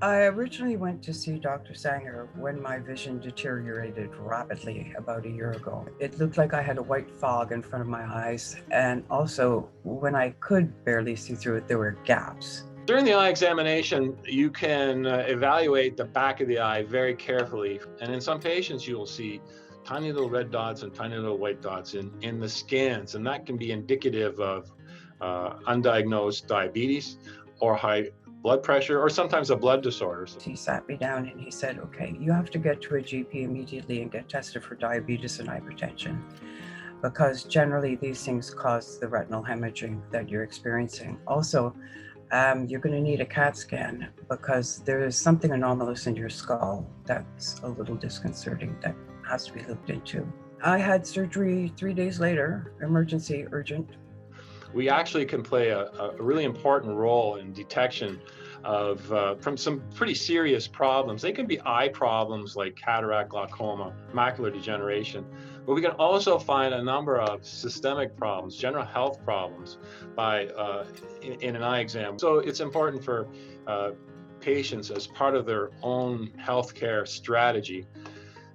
I originally went to see Dr. Sanger when my vision deteriorated rapidly about a year ago. It looked like I had a white fog in front of my eyes, and also when I could barely see through it, there were gaps. During the eye examination, you can evaluate the back of the eye very carefully. And in some patients, you will see tiny little red dots and tiny little white dots in the scans. And that can be indicative of undiagnosed diabetes or high blood pressure or sometimes a blood disorder. He sat me down and he said, okay, you have to get to a GP immediately and get tested for diabetes and hypertension, because generally these things cause the retinal hemorrhaging that you're experiencing. Also, you're going to need a CAT scan because there is something anomalous in your skull that's a little disconcerting that has to be looked into. I had surgery 3 days later, emergency, urgent. We actually can play a really important role in detection of from some pretty serious problems. They can be eye problems like cataract, glaucoma, macular degeneration, but we can also find a number of systemic problems, general health problems by in an eye exam. So it's important for patients as part of their own healthcare strategy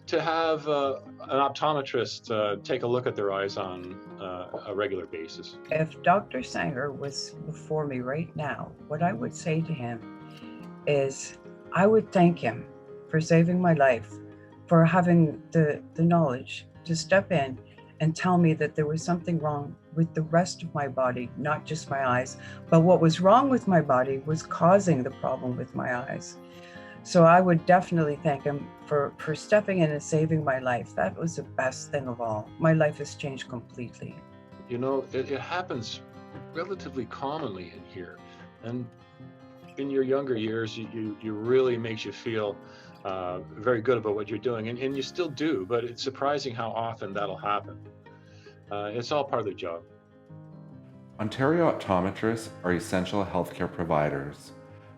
to have an optometrist take a look at their eyes on a regular basis. If Dr. Sanger was before me right now, what I would say to him is I would thank him for saving my life, for having the knowledge to step in and tell me that there was something wrong with the rest of my body, not just my eyes, but what was wrong with my body was causing the problem with my eyes. So I would definitely thank him for stepping in and saving my life. That was the best thing of all. My life has changed completely. You know, it happens relatively commonly in here. And in your younger years, you really makes you feel very good about what you're doing. And you still do, but it's surprising how often that'll happen. It's all part of the job. Ontario optometrists are essential healthcare providers,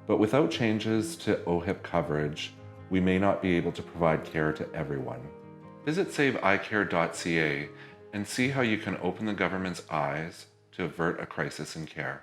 but without changes to OHIP coverage, we may not be able to provide care to everyone. Visit saveeyecare.ca and see how you can open the government's eyes to avert a crisis in care.